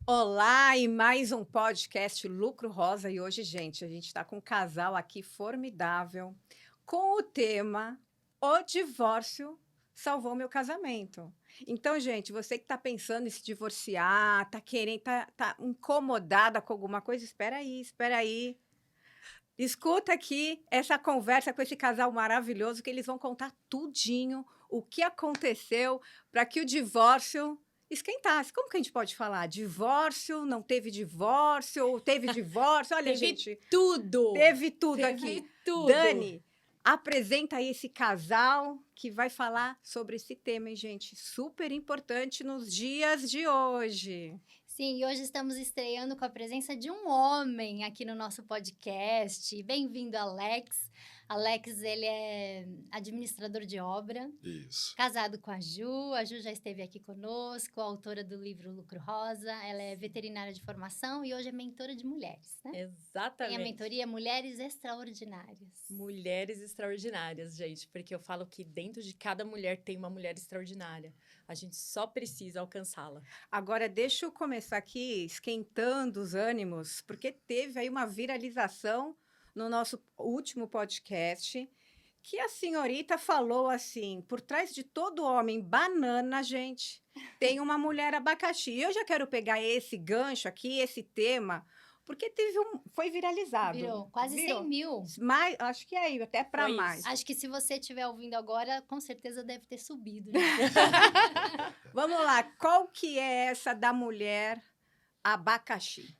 Olá, e mais um podcast Lucro Rosa. E hoje, gente, a gente está com um casal aqui formidável com o tema O Divórcio Salvou Meu Casamento. Então, gente, você que está pensando em se divorciar, está querendo, tá incomodada com alguma coisa, espera aí, espera aí. Escuta aqui essa conversa com esse casal maravilhoso que eles vão contar tudinho o que aconteceu para que o divórcio esquentasse. Como que a gente pode falar? Divórcio, não teve divórcio, ou teve divórcio? Olha, Teve gente, tudo! teve tudo aqui. Teve tudo! Dani, apresenta aí esse casal que vai falar sobre esse tema, hein, gente? Super importante nos dias de hoje. Sim, e hoje estamos estreando com a presença de um homem aqui no nosso podcast. Bem-vindo, Alex. Alex, ele é administrador de obra, Isso. casado com a Ju. A Ju já esteve aqui conosco, autora do livro Lucro Rosa. Ela é veterinária de formação e hoje é mentora de mulheres, né? Tem a Exatamente. mentoria Mulheres Extraordinárias. Mulheres extraordinárias, gente, porque eu falo que dentro de cada mulher tem uma mulher extraordinária. A gente só precisa alcançá-la. Agora, deixa eu começar aqui esquentando os ânimos, porque teve aí uma viralização no nosso último podcast, que a senhorita falou assim: por trás de todo homem banana, gente, tem uma mulher abacaxi. E eu já quero pegar esse gancho aqui, esse tema, porque foi viralizado. Virou quase Virou. 100 mil. Mas acho que é aí, até para Foi isso. mais. Acho que se você estiver ouvindo agora, com certeza deve ter subido. Né? Vamos lá, qual que é essa da mulher abacaxi?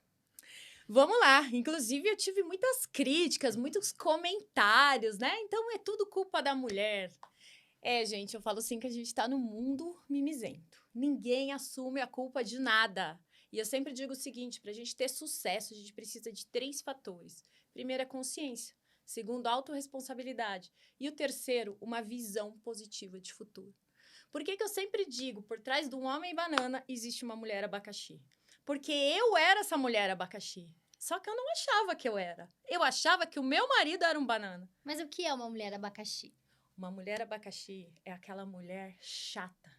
Vamos lá. Inclusive, eu tive muitas críticas, muitos comentários, né? Então, é tudo culpa da mulher. Gente, eu falo assim que a gente tá no mundo mimizento. Ninguém assume a culpa de nada. E eu sempre digo o seguinte, pra gente ter sucesso, a gente precisa de 3 fatores. Primeiro é consciência. Segundo, autorresponsabilidade. E o terceiro, uma visão positiva de futuro. Por que eu sempre digo, por trás de um homem banana, existe uma mulher abacaxi? Porque eu era essa mulher abacaxi. Só que eu não achava que eu era. Eu achava que o meu marido era um banana. Mas o que é uma mulher abacaxi? Uma mulher abacaxi é aquela mulher chata.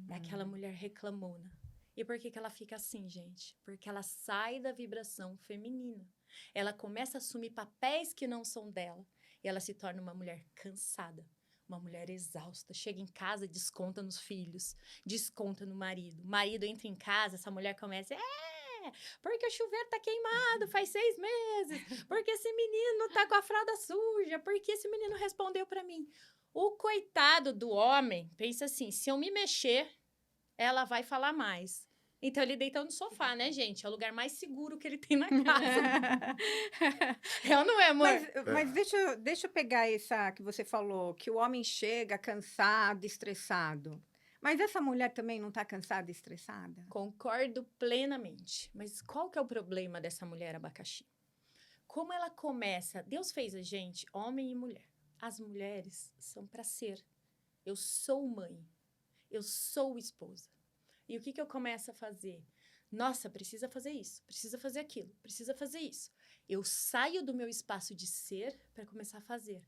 É aquela mulher reclamona. E por que ela fica assim, gente? Porque ela sai da vibração feminina. Ela começa a assumir papéis que não são dela. E ela se torna uma mulher cansada. Uma mulher exausta. Chega em casa, desconta nos filhos. Desconta no marido. O marido entra em casa, essa mulher começa... porque o chuveiro tá queimado faz 6 meses. Porque esse menino tá com a fralda suja. Porque esse menino respondeu pra mim. O coitado do homem pensa assim, se eu me mexer, ela vai falar mais. Então, ele deitou no sofá, né, gente? É o lugar mais seguro que ele tem na casa. Eu não é, amor? Mas deixa eu pegar essa que você falou, que o homem chega cansado, estressado. Mas essa mulher também não está cansada e estressada? Concordo plenamente. Mas qual que é o problema dessa mulher abacaxi? Como ela começa... Deus fez a gente, homem e mulher. As mulheres são para ser. Eu sou mãe. Eu sou esposa. E o que eu começo a fazer? Nossa, precisa fazer isso, precisa fazer aquilo, precisa fazer isso. Eu saio do meu espaço de ser para começar a fazer.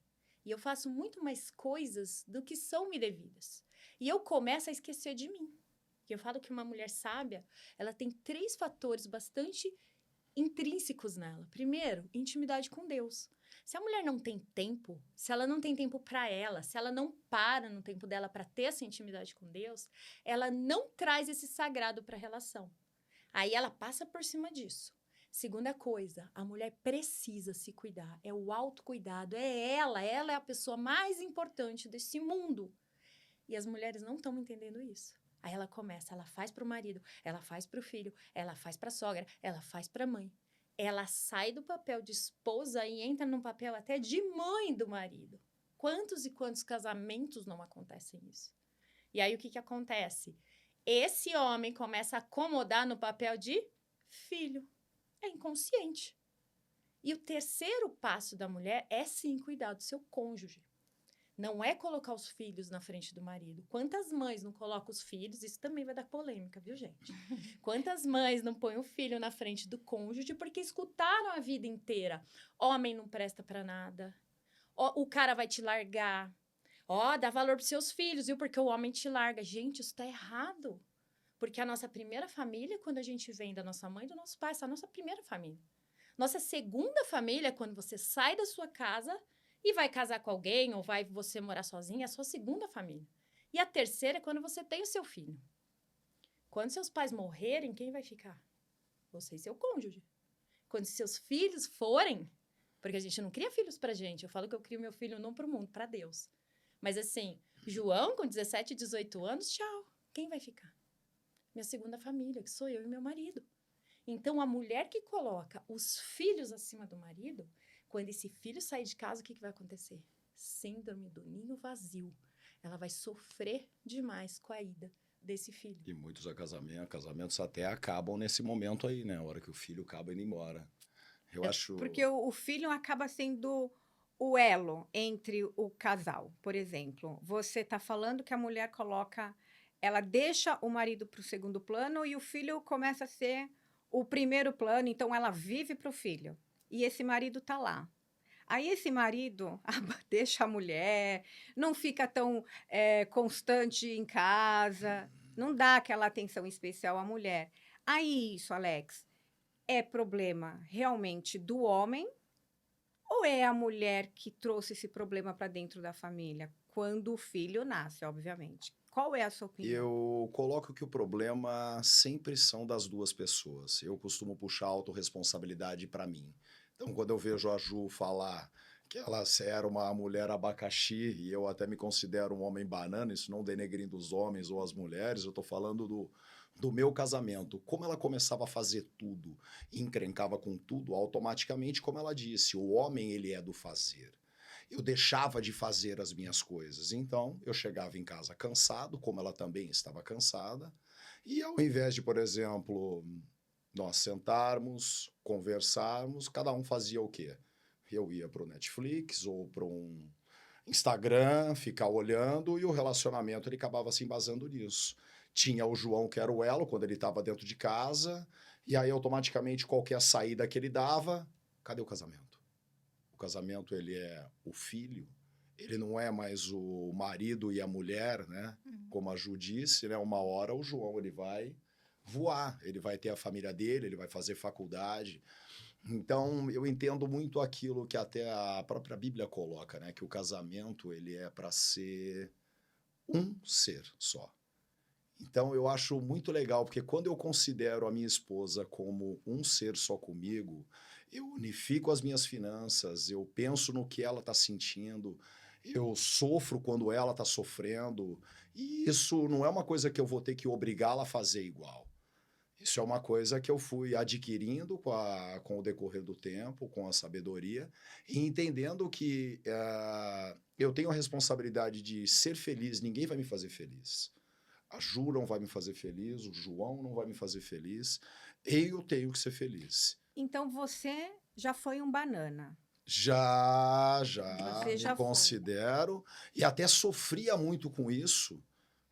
E eu faço muito mais coisas do que são me devidas. E eu começo a esquecer de mim. E eu falo que uma mulher sábia, ela tem 3 fatores bastante intrínsecos nela. Primeiro, intimidade com Deus. Se a mulher não tem tempo, se ela não tem tempo para ela, se ela não para no tempo dela para ter essa intimidade com Deus, ela não traz esse sagrado para a relação. Aí ela passa por cima disso. Segunda coisa, a mulher precisa se cuidar. É o autocuidado, ela é a pessoa mais importante desse mundo. E as mulheres não estão entendendo isso. Aí ela começa, ela faz para o marido, ela faz para o filho, ela faz para a sogra, ela faz para a mãe. Ela sai do papel de esposa e entra num papel até de mãe do marido. Quantos e quantos casamentos não acontecem isso? E aí o que acontece? Esse homem começa a acomodar no papel de filho. É inconsciente. E o terceiro passo da mulher é sim cuidar do seu cônjuge. Não é colocar os filhos na frente do marido. Quantas mães não colocam os filhos? Isso também vai dar polêmica, viu, gente? Quantas mães não põem o filho na frente do cônjuge porque escutaram a vida inteira? Homem não presta pra nada. O cara vai te largar. Dá valor pros seus filhos, viu? Porque o homem te larga. Gente, isso tá errado. Porque a nossa primeira família, quando a gente vem da nossa mãe e do nosso pai, essa é a nossa primeira família. Nossa segunda família é quando você sai da sua casa e vai casar com alguém ou vai você morar sozinha, é a sua segunda família. E a terceira é quando você tem o seu filho. Quando seus pais morrerem, quem vai ficar? Você e seu cônjuge. Quando seus filhos forem, porque a gente não cria filhos pra gente, eu falo que eu crio meu filho não pro mundo, pra Deus. Mas assim, João com 17, 18 anos, tchau. Quem vai ficar? Minha segunda família, que sou eu e meu marido. Então, a mulher que coloca os filhos acima do marido, quando esse filho sair de casa, o que vai acontecer? Síndrome do ninho vazio. Ela vai sofrer demais com a ida desse filho. E muitos casamentos até acabam nesse momento aí, né? A hora que o filho acaba indo embora. Eu acho... Porque o filho acaba sendo o elo entre o casal. Por exemplo, você está falando que a mulher ela deixa o marido para o segundo plano e o filho começa a ser o primeiro plano, então ela vive para o filho. E esse marido está lá. Aí esse marido deixa a mulher, não fica tão constante em casa, não dá aquela atenção especial à mulher. Aí isso, Alex, é problema realmente do homem ou é a mulher que trouxe esse problema para dentro da família? Quando o filho nasce, obviamente. Qual é a sua opinião? Eu coloco que o problema sempre são das duas pessoas. Eu costumo puxar a autorresponsabilidade para mim. Então, quando eu vejo a Ju falar que ela era uma mulher abacaxi, e eu até me considero um homem banana, isso não denegrindo os homens ou as mulheres, eu estou falando do meu casamento. Como ela começava a fazer tudo, e encrencava com tudo, automaticamente, como ela disse, o homem ele é do fazer. Eu deixava de fazer as minhas coisas. Então, eu chegava em casa cansado, como ela também estava cansada, e ao invés de, por exemplo, nós sentarmos, conversarmos, cada um fazia o quê? Eu ia para o Netflix ou para um Instagram, ficar olhando, e o relacionamento ele acabava se embasando nisso. Tinha o João, que era o elo, quando ele estava dentro de casa, e aí automaticamente qualquer saída que ele dava, cadê o casamento? O casamento, ele é o filho, ele não é mais o marido e a mulher, né? Como a Ju disse, né? Uma hora o João, ele vai voar, ele vai ter a família dele, ele vai fazer faculdade. Então, eu entendo muito aquilo que até a própria Bíblia coloca, né? Que o casamento, ele é para ser um ser só. Então, eu acho muito legal, porque quando eu considero a minha esposa como um ser só comigo, eu unifico as minhas finanças, eu penso no que ela está sentindo, eu sofro quando ela está sofrendo, e isso não é uma coisa que eu vou ter que obrigá-la a fazer igual. Isso é uma coisa que eu fui adquirindo com o decorrer do tempo, com a sabedoria, e entendendo que eu tenho a responsabilidade de ser feliz, ninguém vai me fazer feliz. A Ju não vai me fazer feliz, o João não vai me fazer feliz, eu tenho que ser feliz. Então, você já foi um banana. Já Você já me considero, e até sofria muito com isso,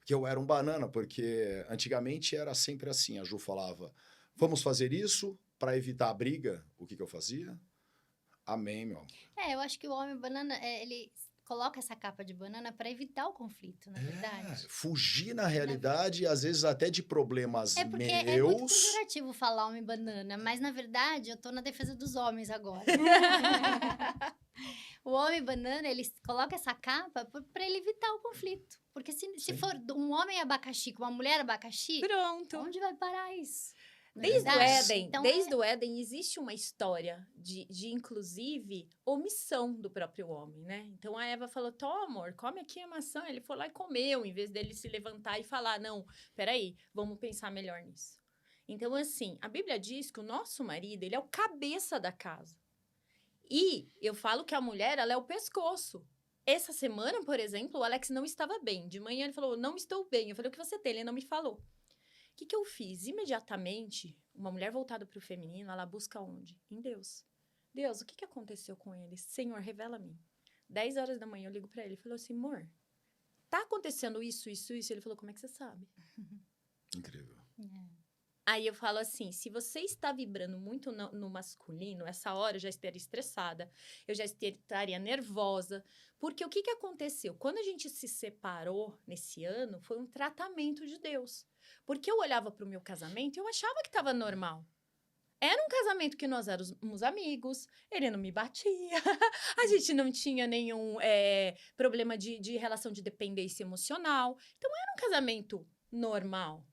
que eu era um banana, porque antigamente era sempre assim, a Ju falava, vamos fazer isso para evitar a briga, o que eu fazia? Amém, meu amor. Eu acho que o homem banana, ele coloca essa capa de banana para evitar o conflito, na verdade. Fugir na realidade, às vezes até de problemas É porque meus. é muito pejorativo falar homem banana, mas na verdade eu tô na defesa dos homens agora. O homem banana, ele coloca essa capa para ele evitar o conflito. Porque se for um homem abacaxi com uma mulher abacaxi, Pronto. onde vai parar isso? Desde o Verdade? Éden, Então, desde o Éden existe uma história de inclusive, omissão do próprio homem, né? Então, a Eva falou, toma, amor, come aqui a maçã. Ele foi lá e comeu, em vez dele se levantar e falar, não, peraí, vamos pensar melhor nisso. Então, assim, a Bíblia diz que o nosso marido, ele é o cabeça da casa. E eu falo que a mulher, ela é o pescoço. Essa semana, por exemplo, o Alex não estava bem. De manhã ele falou, não estou bem. Eu falei, o que você tem? Ele não me falou. O que eu fiz? Imediatamente, uma mulher voltada para o feminino, ela busca onde? Em Deus. Deus, o que aconteceu com ele? Senhor, revela a mim. 10 horas da manhã eu ligo para ele e falou assim, amor, tá acontecendo isso, isso, isso? Ele falou, como é que você sabe? Incrível. Aí eu falo assim, se você está vibrando muito no masculino, essa hora eu já estaria estressada, eu já estaria nervosa, porque o que aconteceu? Quando a gente se separou nesse ano, foi um tratamento de Deus. Porque eu olhava para o meu casamento e eu achava que estava normal. Era um casamento que nós éramos amigos, ele não me batia, a gente não tinha nenhum problema de relação de dependência emocional. Então, era um casamento normal.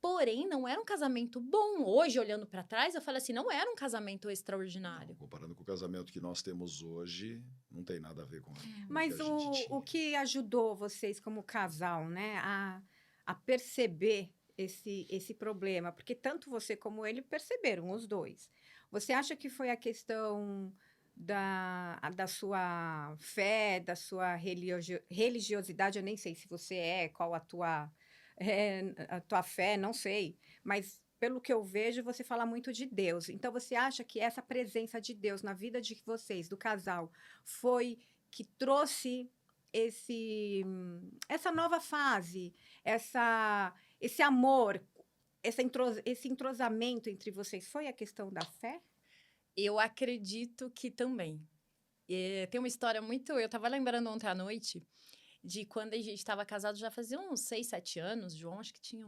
Porém, não era um casamento bom. Hoje, olhando para trás, eu falo assim, não era um casamento extraordinário. Não, comparando com o casamento que nós temos hoje, não tem nada a ver com Mas que a gente o tinha. que ajudou vocês como casal, né, a perceber esse problema? Porque tanto você como ele perceberam, os dois. Você acha que foi a questão da sua fé, da sua religiosidade? Eu nem sei se você qual a tua fé, não sei. Mas pelo que eu vejo, você fala muito de Deus. Então, você acha que essa presença de Deus na vida de vocês, do casal, foi que trouxe essa nova fase, esse amor, esse entrosamento entre vocês? Foi a questão da fé? Eu acredito que também. Tem uma história muito... Eu estava lembrando ontem à noite de quando a gente estava casado, já fazia uns 6, 7 anos. João, acho que tinha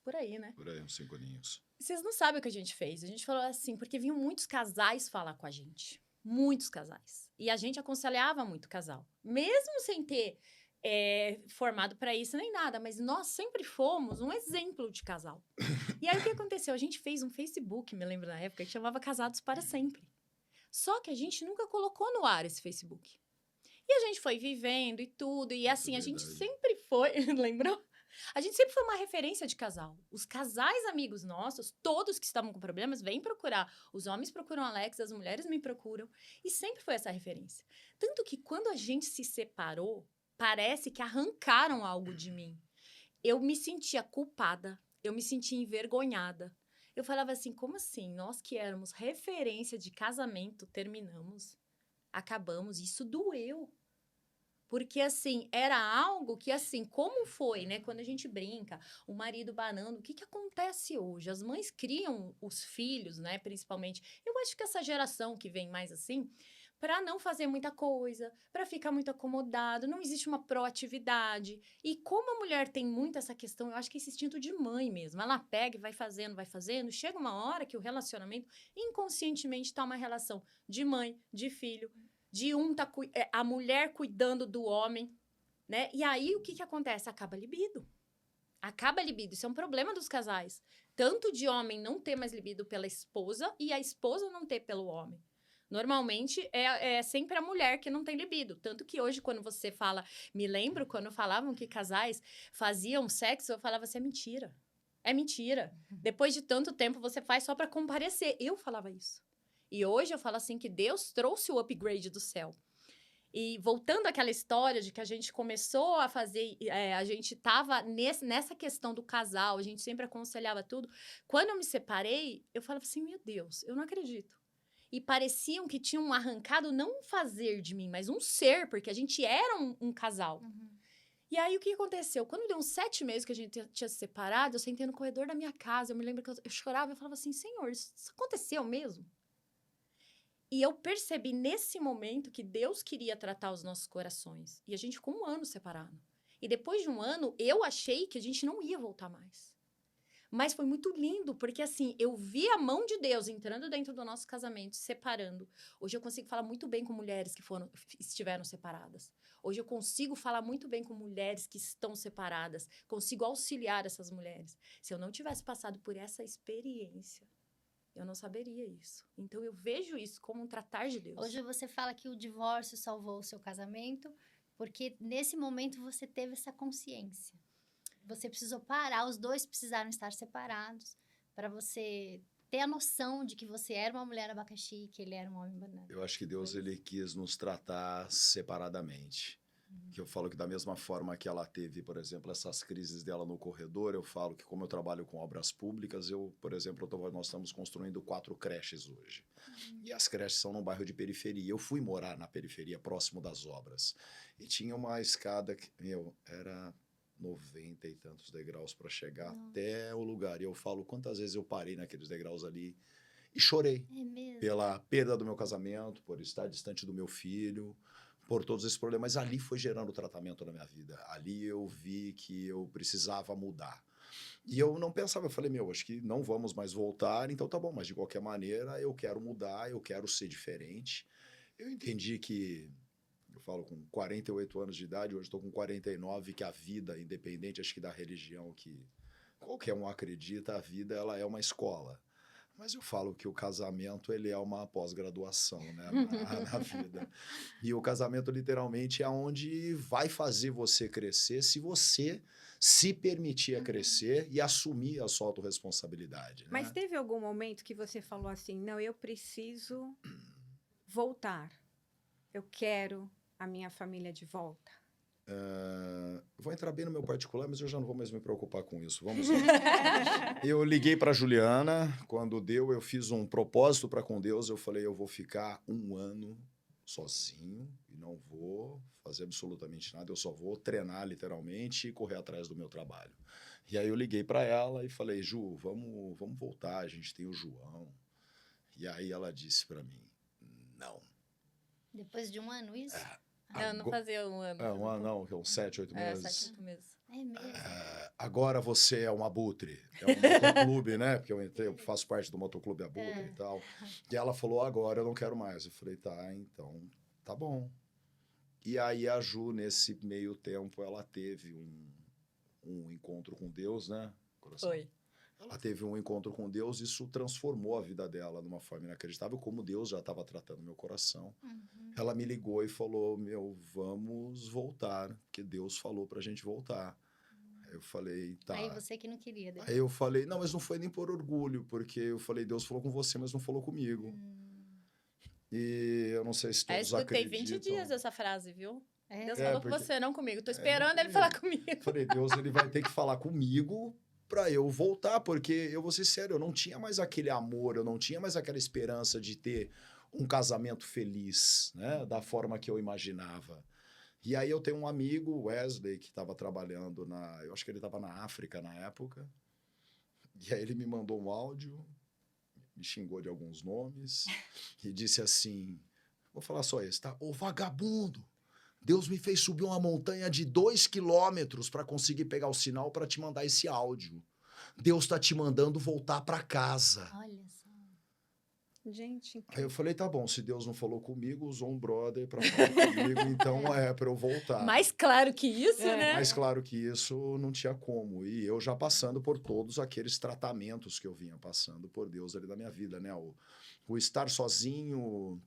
por aí, né? Por aí, uns 5 aninhos. Vocês não sabem o que a gente fez. A gente falou assim, porque vinham muitos casais falar com a gente. Muitos casais. E a gente aconselhava muito o casal. Mesmo sem ter formado para isso nem nada. Mas nós sempre fomos um exemplo de casal. E aí, o que aconteceu? A gente fez um Facebook, me lembro na época, que chamava Casados para Sempre. Só que a gente nunca colocou no ar esse Facebook. E a gente foi vivendo e tudo. E assim, a gente sempre foi... Lembrou? A gente sempre foi uma referência de casal. Os casais amigos nossos, todos que estavam com problemas, vêm procurar. Os homens procuram Alex, as mulheres me procuram. E sempre foi essa referência. Tanto que quando a gente se separou, parece que arrancaram algo de mim. Eu me sentia culpada. Eu me sentia envergonhada. Eu falava assim, como assim? Nós que éramos referência de casamento, terminamos, acabamos. Isso doeu. Porque, assim, era algo que, assim, como foi, né? Quando a gente brinca, o marido banando, o que acontece hoje? As mães criam os filhos, né? Principalmente. Eu acho que essa geração que vem mais assim, para não fazer muita coisa, para ficar muito acomodado, não existe uma proatividade. E como a mulher tem muito essa questão, eu acho que esse instinto de mãe mesmo. Ela pega e vai fazendo. Chega uma hora que o relacionamento, inconscientemente, está uma relação de mãe, de filho, de a mulher cuidando do homem, né? E aí, o que acontece? Acaba a libido. Acaba a libido. Isso é um problema dos casais. Tanto de homem não ter mais libido pela esposa e a esposa não ter pelo homem. Normalmente, é sempre a mulher que não tem libido. Tanto que hoje, quando você fala... Me lembro quando falavam que casais faziam sexo, eu falava assim, é mentira. É mentira. Depois de tanto tempo, você faz só para comparecer. Eu falava isso. E hoje eu falo assim que Deus trouxe o upgrade do céu. E voltando àquela história de que a gente começou a fazer... a gente estava nessa questão do casal, a gente sempre aconselhava tudo. Quando eu me separei, eu falava assim, meu Deus, eu não acredito. E pareciam que tinham arrancado não um fazer de mim, mas um ser, porque a gente era um casal. Uhum. E aí, o que aconteceu? Quando deu uns 7 meses que a gente tinha se separado, eu sentei no corredor da minha casa, eu me lembro que eu chorava e falava assim, Senhor, isso aconteceu mesmo? E eu percebi nesse momento que Deus queria tratar os nossos corações. E a gente ficou 1 ano separado. E depois de 1 ano, eu achei que a gente não ia voltar mais. Mas foi muito lindo, porque assim, eu vi a mão de Deus entrando dentro do nosso casamento, separando. Hoje eu consigo falar muito bem com mulheres que estiveram separadas. Hoje eu consigo falar muito bem com mulheres que estão separadas. Consigo auxiliar essas mulheres. Se eu não tivesse passado por essa experiência, eu não saberia isso. Então, eu vejo isso como um tratar de Deus. Hoje você fala que o divórcio salvou o seu casamento, porque nesse momento você teve essa consciência. Você precisou parar, os dois precisaram estar separados, para você ter a noção de que você era uma mulher abacaxi e que ele era um homem banana. Eu acho que Deus, ele quis nos tratar separadamente. Que eu falo que da mesma forma que ela teve, por exemplo, essas crises dela no corredor, eu falo que como eu trabalho com obras públicas, por exemplo, nós estamos construindo 4 creches hoje. E as creches são num bairro de periferia. Eu fui morar na periferia, próximo das obras. E tinha uma escada que, era 90 e tantos degraus para chegar até o lugar. E eu falo quantas vezes eu parei naqueles degraus ali e chorei. É mesmo? Pela perda do meu casamento, por estar distante do meu filho, por todos esses problemas. Mas ali foi gerando tratamento na minha vida. Ali eu vi que eu precisava mudar. E eu não pensava, eu falei, acho que não vamos mais voltar, então tá bom, mas de qualquer maneira eu quero mudar, eu quero ser diferente. Eu entendi que, eu falo com 48 anos de idade, hoje estou com 49, que a vida, independente, acho que da religião que qualquer um acredita, a vida ela é uma escola. Mas eu falo que o casamento ele é uma pós-graduação, né, na vida. E o casamento literalmente é onde vai fazer você crescer se você se permitir a crescer e assumir a sua autorresponsabilidade, Mas né? teve algum momento que você falou assim, não, eu preciso voltar. Eu quero a minha família de volta. Vou entrar bem no meu particular, mas eu já não vou mais me preocupar com isso. Vamos lá. Eu liguei para Juliana, quando deu, eu fiz um propósito para com Deus, eu falei, eu vou ficar 1 ano sozinho e não vou fazer absolutamente nada, eu só vou treinar literalmente e correr atrás do meu trabalho. E aí eu liguei para ela e falei, Ju, vamos voltar, a gente tem o João. E aí ela disse para mim, não. Depois de 1 ano, isso? Não fazia 1 ano. 1 ano não, que é uns 7, 8 meses. 7, 8 meses. É mesmo. Agora você é um abutre. É um motoclube, né? Porque eu faço parte do motoclube Abutre e tal. E ela falou, agora eu não quero mais. Eu falei, tá, então tá bom. E aí a Ju, nesse meio tempo, ela teve um encontro com Deus, né? Coração? Foi. Ela teve um encontro com Deus e isso transformou a vida dela de uma forma inacreditável, como Deus já estava tratando meu coração. Ela me ligou e falou, vamos voltar, porque Deus falou pra gente voltar. Aí eu falei, tá. Aí você que não queria. Deus. Aí eu falei, não, mas não foi nem por orgulho, porque eu falei, Deus falou com você, mas não falou comigo. E eu não sei se Aí eu todos escutei acreditam. 20 dias essa frase, viu? Deus É. falou com porque- você, não comigo. Tô esperando ele falar comigo. Eu falei, Deus, ele vai ter que falar comigo para eu voltar, porque eu vou ser sério, eu não tinha mais aquele amor, eu não tinha mais aquela esperança de ter um casamento feliz, né, da forma que eu imaginava. E aí eu tenho um amigo, Wesley, que estava trabalhando eu acho que ele estava na África na época, e aí ele me mandou um áudio, me xingou de alguns nomes, e disse assim, vou falar só esse, tá? Ô vagabundo! Deus me fez subir uma montanha de 2 quilômetros para conseguir pegar o sinal para te mandar esse áudio. Deus tá te mandando voltar para casa. Olha só. Gente, Aí eu falei, tá bom, se Deus não falou comigo, usou um brother para falar comigo, então é para eu voltar. Mais claro que isso, né? Mas claro que isso não tinha como. E eu já passando por todos aqueles tratamentos que eu vinha passando por Deus ali na minha vida, né? O estar sozinho,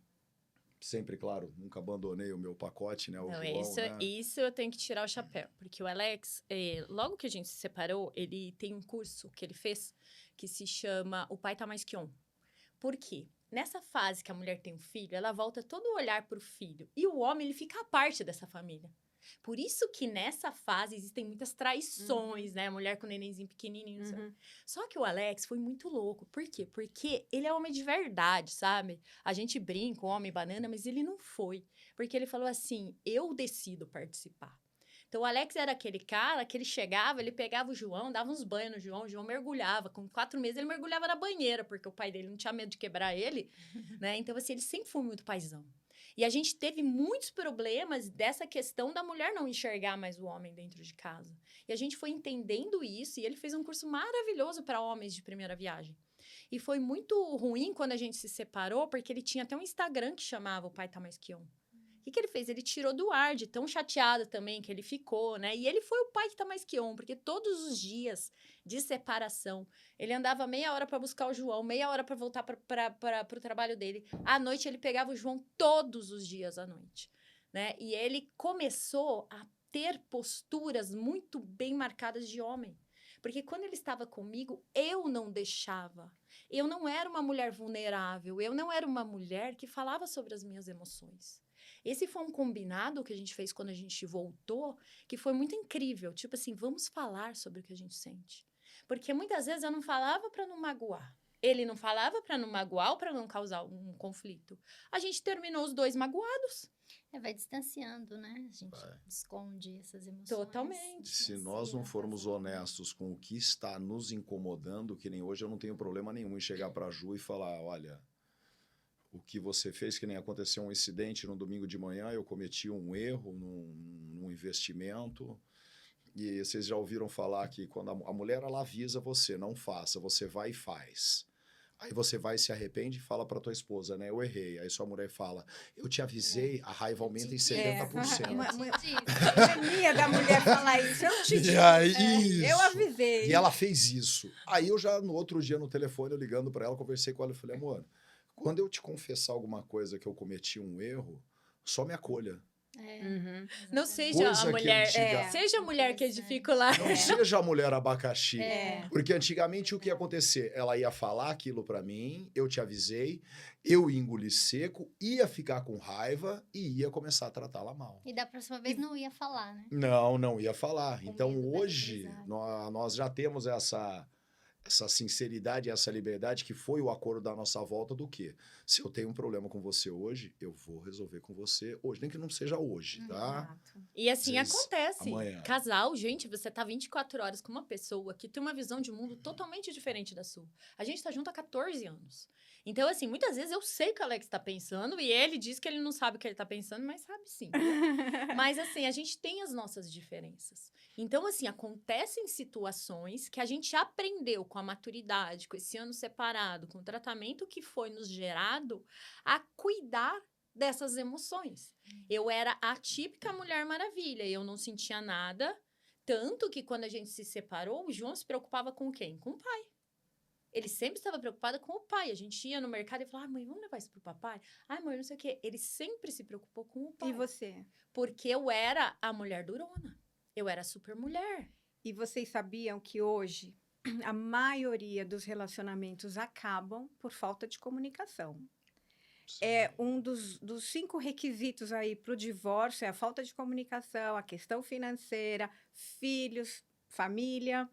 sempre, claro, nunca abandonei o meu pacote, né? O Não, João, né? isso eu tenho que tirar o chapéu. Porque o Alex, logo que a gente se separou, ele tem um curso que ele fez que se chama O Pai Tá Mais Que On. Por quê? Nessa fase que a mulher tem um filho, ela volta todo o olhar para o filho. E o homem, ele fica à parte dessa família. Por isso que nessa fase existem muitas traições, né? A mulher com o nenenzinho pequenininho. Não sei. Só que o Alex foi muito louco. Por quê? Porque ele é homem de verdade, sabe? A gente brinca, o homem banana, mas ele não foi. Porque ele falou assim, eu decido participar. Então, o Alex era aquele cara que ele chegava, ele pegava o João, dava uns banhos no o João mergulhava. Com 4 meses, ele mergulhava na banheira, porque o pai dele não tinha medo de quebrar ele, né? Então, assim, ele sempre foi muito paizão. E a gente teve muitos problemas dessa questão da mulher não enxergar mais o homem dentro de casa. E a gente foi entendendo isso, e ele fez um curso maravilhoso para homens de primeira viagem. E foi muito ruim quando a gente se separou, porque ele tinha até um Instagram que chamava O Pai Tá Mais Que On. O que ele fez? Ele tirou do ar, de tão chateado também que ele ficou, né? E ele foi o pai que tá mais que on, porque todos os dias de separação, ele andava meia hora para buscar o João, meia hora para voltar para o trabalho dele. À noite, ele pegava o João todos os dias à noite, né? E ele começou a ter posturas muito bem marcadas de homem. Porque quando ele estava comigo, eu não deixava. Eu não era uma mulher vulnerável, eu não era uma mulher que falava sobre as minhas emoções. Esse foi um combinado que a gente fez quando a gente voltou, que foi muito incrível. Tipo assim, vamos falar sobre o que a gente sente. Porque muitas vezes eu não falava para não magoar. Ele não falava para não magoar ou para não causar um conflito. A gente terminou os dois magoados. Vai distanciando, né? A gente esconde essas emoções. Totalmente. Se nós não formos honestos com o que está nos incomodando, que nem hoje eu não tenho problema nenhum em chegar para a Ju e falar, olha, o que você fez, que nem aconteceu um incidente no domingo de manhã, eu cometi um erro num investimento E vocês já ouviram falar que quando a mulher ela avisa você, não faça, você vai e faz. Aí você vai e se arrepende e fala pra tua esposa, né? Eu errei. Aí sua mulher fala, eu te avisei, a raiva aumenta em 70%. Mania da mulher falar isso. Eu te E disse. aí, Eu isso. avisei. E ela fez isso. Aí eu já, no outro dia, no telefone, eu ligando pra ela, conversei com ela e falei, amor, quando eu te confessar alguma coisa que eu cometi um erro, só me acolha. Uhum. Não seja Coisa a que mulher, antiga- seja a mulher que edifica o lar. Não seja a mulher abacaxi. É. Porque antigamente o que ia acontecer? Ela ia falar aquilo pra mim, eu te avisei, eu ia engolir seco, ia ficar com raiva e ia começar a tratá-la mal. E da próxima vez não ia falar, né? Não ia falar. Com Então medo da hoje represália. nós já temos essa sinceridade, essa liberdade que foi o acordo da nossa volta do quê? Se eu tenho um problema com você hoje, eu vou resolver com você hoje, nem que não seja hoje, tá? Exato. E assim Às vezes, acontece. amanhã. Casal, gente, você tá 24 horas com uma pessoa que tem uma visão de mundo totalmente diferente da sua. A gente tá junto há 14 anos. Então, assim, muitas vezes eu sei o que o Alex tá pensando e ele diz que ele não sabe o que ele tá pensando, mas sabe sim. Mas, assim, a gente tem as nossas diferenças. Então, assim, acontecem situações que a gente aprendeu com a maturidade, com esse ano separado, com o tratamento que foi nos gerado, a cuidar dessas emoções. Eu era a típica Mulher Maravilha, eu não sentia nada, tanto que quando a gente se separou, o João se preocupava com quem? Com o pai. Ele sempre estava preocupado com o pai. A gente ia no mercado e falava, mãe, vamos levar isso pro papai? Ai, mãe, não sei o quê. Ele sempre se preocupou com o pai. E você? Porque eu era a mulher durona. Eu era a super mulher. E vocês sabiam que hoje a maioria dos relacionamentos acabam por falta de comunicação? É um dos 5 requisitos aí para o divórcio é a falta de comunicação, a questão financeira, filhos, família.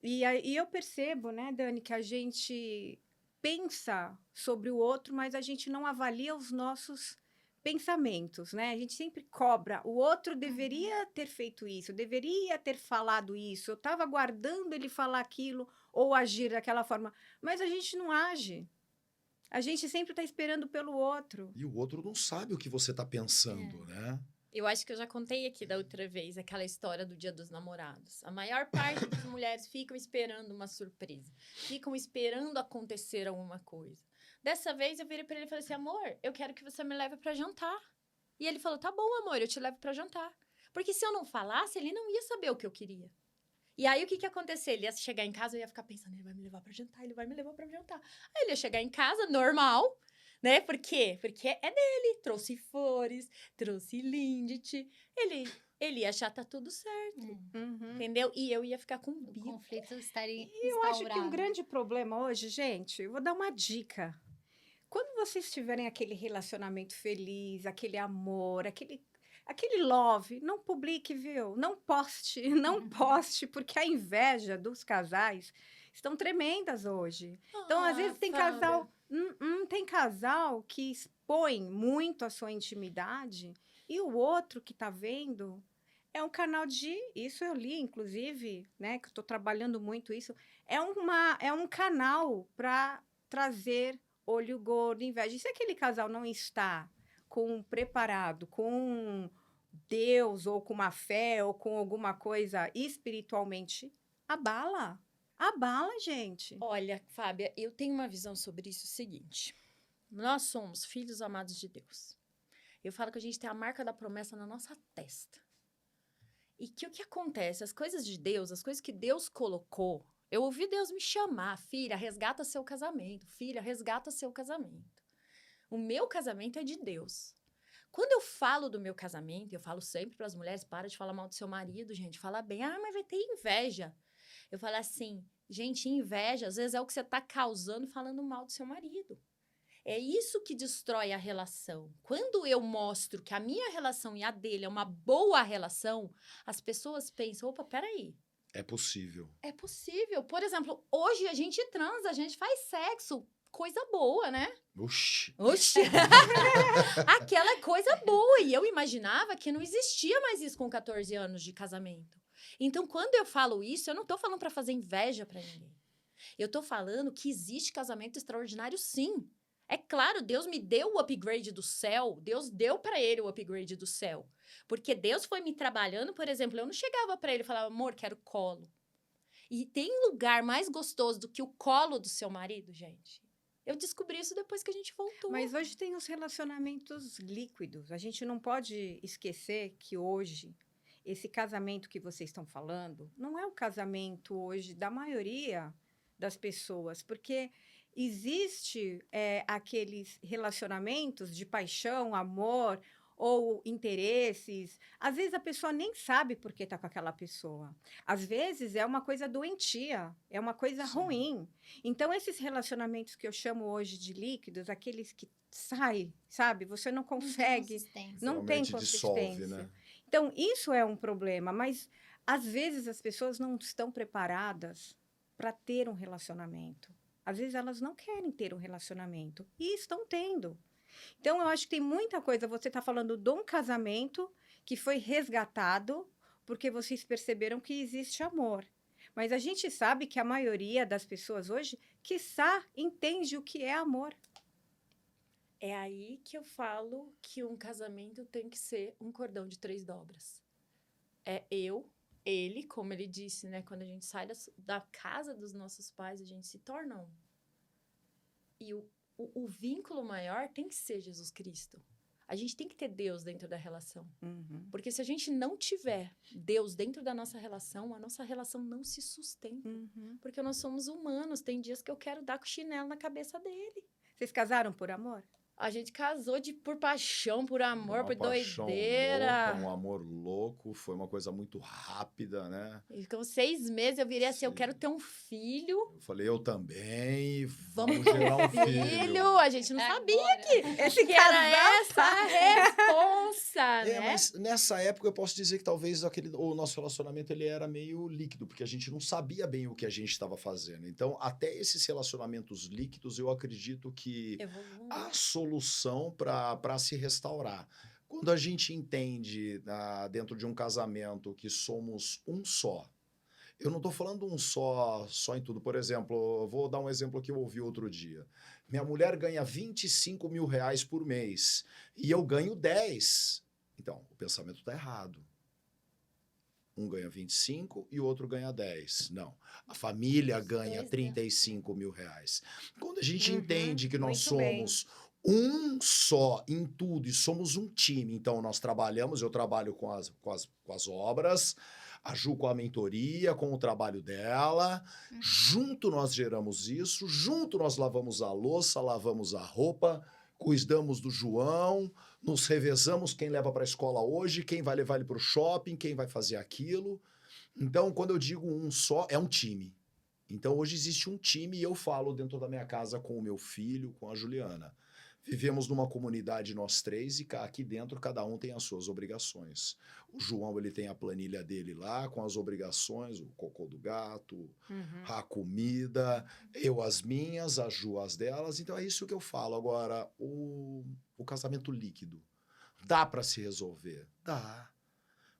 E aí eu percebo, né, Dani, que a gente pensa sobre o outro, mas a gente não avalia os nossos pensamentos, né? A gente sempre cobra. O outro deveria ter feito isso, deveria ter falado isso. Eu estava aguardando ele falar aquilo ou agir daquela forma, mas a gente não age. A gente sempre está esperando pelo outro. E o outro não sabe o que você tá pensando, né? Eu acho que eu já contei aqui da outra vez aquela história do Dia dos Namorados. A maior parte das mulheres ficam esperando uma surpresa. Ficam esperando acontecer alguma coisa. Dessa vez eu virei pra ele e falei assim, amor, eu quero que você me leve pra jantar. E ele falou, tá bom, amor, eu te levo pra jantar. Porque se eu não falasse, ele não ia saber o que eu queria. E aí, o que aconteceu? Ele ia chegar em casa, eu ia ficar pensando, ele vai me levar pra jantar, ele vai me levar pra jantar. Aí ele ia chegar em casa, normal, né? Por quê? Porque é dele. Trouxe flores, trouxe Lindt. Ele ia achar tá tudo certo, Uhum. entendeu? E eu ia ficar com O bico. conflito estaria E eu acho que um instaurado. grande problema hoje, gente, eu vou dar uma dica. Quando vocês tiverem aquele relacionamento feliz, aquele amor, aquele love, não publique, viu? Não poste, não poste, porque a inveja dos casais estão tremendas hoje. Então, às vezes, tem Fábia. casal. Tem casal que expõe muito a sua intimidade e o outro que tá vendo é um canal de. Isso eu li, inclusive, né? Que eu tô trabalhando muito isso. É um canal para trazer olho gordo, inveja. E se aquele casal não está preparado com Deus, ou com uma fé, ou com alguma coisa espiritualmente, abala. Abala, gente. Olha, Fábia, eu tenho uma visão sobre isso seguinte. Nós somos filhos amados de Deus. Eu falo que a gente tem a marca da promessa na nossa testa. E que o que acontece? As coisas de Deus, as coisas que Deus colocou, eu ouvi Deus me chamar, filha, resgata seu casamento, filha, resgata seu casamento. O meu casamento é de Deus. Quando eu falo do meu casamento, eu falo sempre para as mulheres, para de falar mal do seu marido, gente, fala bem. Ah, mas vai ter inveja. Eu falo assim, gente, inveja, às vezes é o que você está causando falando mal do seu marido. É isso que destrói a relação. Quando eu mostro que a minha relação e a dele é uma boa relação, as pessoas pensam, opa, peraí. É possível. É possível. Por exemplo, hoje a gente transa, a gente faz sexo. Coisa boa, né? Oxi. Oxi! Aquela é coisa boa. E eu imaginava que não existia mais isso com 14 anos de casamento. Então, quando eu falo isso, eu não tô falando para fazer inveja para ninguém. Eu tô falando que existe casamento extraordinário, sim. É claro, Deus me deu o upgrade do céu. Deus deu para ele o upgrade do céu. Porque Deus foi me trabalhando, por exemplo, eu não chegava para ele e falava, amor, quero colo. E tem lugar mais gostoso do que o colo do seu marido, gente? Eu descobri isso depois que a gente voltou. Mas hoje tem os relacionamentos líquidos. A gente não pode esquecer que hoje, esse casamento que vocês estão falando, não é o casamento hoje da maioria das pessoas, porque existe aqueles relacionamentos de paixão, amor ou interesses. Às vezes a pessoa nem sabe por que está com aquela pessoa. Às vezes é uma coisa doentia, é uma coisa Sim. ruim. Então, esses relacionamentos que eu chamo hoje de líquidos, aqueles que saem, sabe? Você não consegue, não tem Realmente consistência. dissolve, né? Então, isso é um problema, mas às vezes as pessoas não estão preparadas para ter um relacionamento. Às vezes elas não querem ter um relacionamento e estão tendo. Então, eu acho que tem muita coisa. Você está falando de um casamento que foi resgatado porque vocês perceberam que existe amor. Mas a gente sabe que a maioria das pessoas hoje, quiçá, entende o que é amor. É aí que eu falo que um casamento tem que ser um cordão de 3 dobras. É ele, como ele disse, né? Quando a gente sai da casa dos nossos pais, a gente se torna um. E o vínculo maior tem que ser Jesus Cristo. A gente tem que ter Deus dentro da relação. Uhum. Porque se a gente não tiver Deus dentro da nossa relação, a nossa relação não se sustenta. Uhum. Porque nós somos humanos. Tem dias que eu quero dar com o chinelo na cabeça dele. Vocês casaram por amor? A gente casou por paixão, por amor, Uma por paixão doideira. louca, um amor louco, foi uma coisa muito rápida, né? E com 6 meses eu virei assim, eu Sim. quero ter um filho. Eu falei, eu também, Vamos vamos ter gerar um filho. filho. A gente não sabia Esse que era casal essa a responsa, né? Mas nessa época eu posso dizer que talvez o nosso relacionamento ele era meio líquido, porque a gente não sabia bem o que a gente estava fazendo. Então, até esses relacionamentos líquidos, eu acredito que Evoluindo. há solução para se restaurar. Quando a gente entende dentro de um casamento que somos um só, eu não estou falando um só em tudo. Por exemplo, eu vou dar um exemplo que eu ouvi outro dia. Minha mulher ganha 25 mil reais por mês e eu ganho 10. Então, o pensamento está errado. Um ganha 25 e o outro ganha 10. Não. A família ganha 35 mil reais. Quando a gente entende que nós muito bem. somos um só em tudo e somos um time, então nós trabalhamos, eu trabalho com as obras, a Ju com a mentoria, com o trabalho dela, junto nós geramos isso, junto nós lavamos a louça, lavamos a roupa, cuidamos do João, nos revezamos quem leva para a escola hoje, quem vai levar ele para o shopping, quem vai fazer aquilo. Então, quando eu digo um só, é um time. Então, hoje existe um time e eu falo dentro da minha casa com o meu filho, com a Juliana. Vivemos numa comunidade nós três e aqui dentro cada um tem as suas obrigações. O João ele tem a planilha dele lá com as obrigações, o cocô do gato, a comida, eu as minhas, a Ju as delas. Então é isso que eu falo. Agora, o casamento líquido, dá para se resolver? Dá.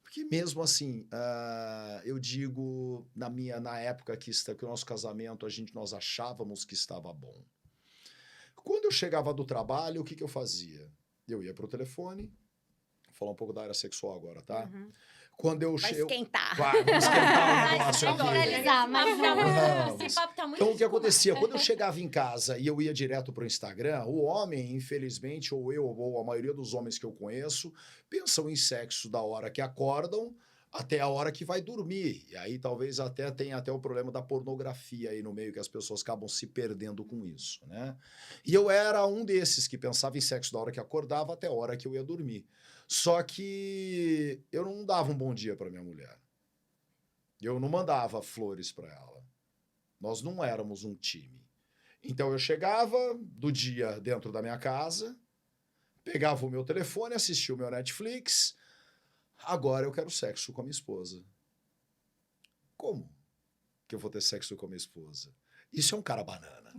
Porque mesmo assim, eu digo, na época que o nosso casamento, nós achávamos que estava bom. Quando eu chegava do trabalho, o que eu fazia? Eu ia pro telefone, vou falar um pouco da área sexual agora, tá? Quando eu Vai chego... esquentar. Vamos esquentar o negócio Vamos aqui. finalizar, mas Vamos. Esse papo tá muito Então, o que escuro. acontecia? Quando eu chegava em casa e eu ia direto pro Instagram, o homem, infelizmente, ou a maioria dos homens que eu conheço, pensam em sexo da hora que acordam até a hora que vai dormir. E aí talvez tenha o problema da pornografia aí no meio, que as pessoas acabam se perdendo com isso, né? E eu era um desses que pensava em sexo da hora que acordava até a hora que eu ia dormir. Só que eu não dava um bom dia para minha mulher. Eu não mandava flores para ela. Nós não éramos um time. Então eu chegava do dia dentro da minha casa, pegava o meu telefone, assistia o meu Netflix. Agora eu quero sexo com a minha esposa. Como que eu vou ter sexo com a minha esposa? Isso é um cara banana.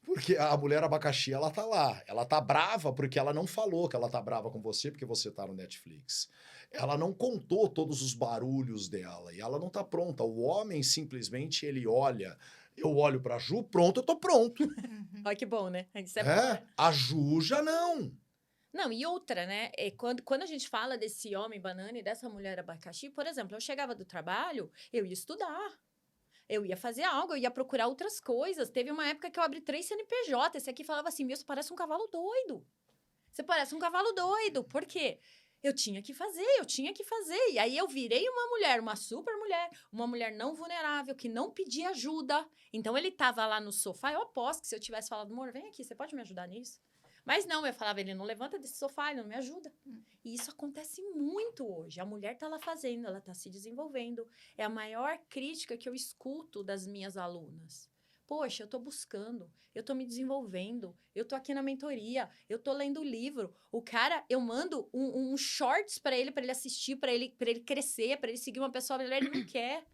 Porque a mulher abacaxi, ela tá lá. Ela tá brava porque ela não falou que ela tá brava com você porque você tá no Netflix. Ela não contou todos os barulhos dela e ela não tá pronta. O homem simplesmente, ele olha... Eu olho pra Ju, pronto, eu tô pronto. Olha que bom, né? A gente A Ju já não. Não, e outra, né? Quando a gente fala desse homem banana e dessa mulher abacaxi, por exemplo, eu chegava do trabalho, eu ia estudar. Eu ia fazer algo, eu ia procurar outras coisas. Teve uma época que eu abri 3 CNPJ. Esse aqui falava assim, meu, você parece um cavalo doido. Você parece um cavalo doido. Por quê? Eu tinha que fazer. E aí eu virei uma mulher, uma super mulher, uma mulher não vulnerável, que não pedia ajuda. Então ele tava lá no sofá, eu aposto que se eu tivesse falado, amor, vem aqui, você pode me ajudar nisso? Mas não, eu falava, ele não levanta desse sofá, ele não me ajuda. E isso acontece muito hoje. A mulher tá lá fazendo, ela tá se desenvolvendo. É a maior crítica que eu escuto das minhas alunas. Poxa, eu tô buscando, eu tô me desenvolvendo, eu tô aqui na mentoria, eu tô lendo livro. O cara, eu mando um shorts pra ele assistir, pra ele crescer, pra ele seguir uma pessoa melhor, ele não quer.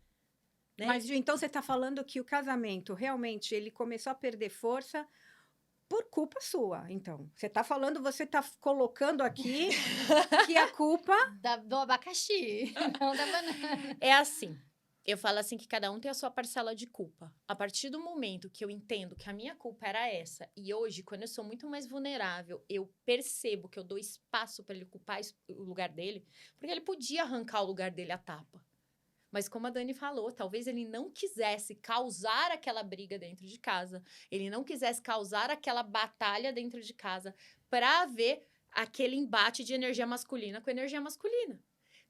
Né? Mas, Ju, então você está falando que o casamento realmente ele começou a perder força por culpa sua, então. Você está falando, você está colocando aqui que a culpa... Do abacaxi, não da banana. É assim, eu falo assim que cada um tem a sua parcela de culpa. A partir do momento que eu entendo que a minha culpa era essa, e hoje, quando eu sou muito mais vulnerável, eu percebo que eu dou espaço para ele ocupar o lugar dele, porque ele podia arrancar o lugar dele à tapa. Mas como a Dani falou, talvez ele não quisesse causar aquela briga dentro de casa. Ele não quisesse causar aquela batalha dentro de casa para ver aquele embate de energia masculina com energia masculina.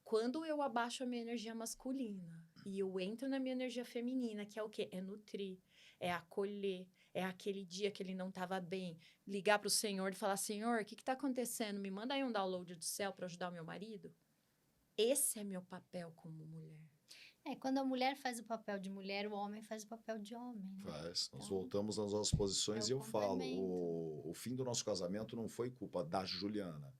Quando eu abaixo a minha energia masculina e eu entro na minha energia feminina, que é o quê? É nutrir, é acolher, é aquele dia que ele não estava bem, ligar para o Senhor e falar, Senhor, o que está acontecendo? Me manda aí um download do céu para ajudar o meu marido. Esse é meu papel como mulher. Quando a mulher faz o papel de mulher, o homem faz o papel de homem. Né? Faz. Nós Então, voltamos nas nossas posições e eu falo, complemento. o fim do nosso casamento não foi culpa da Juliana.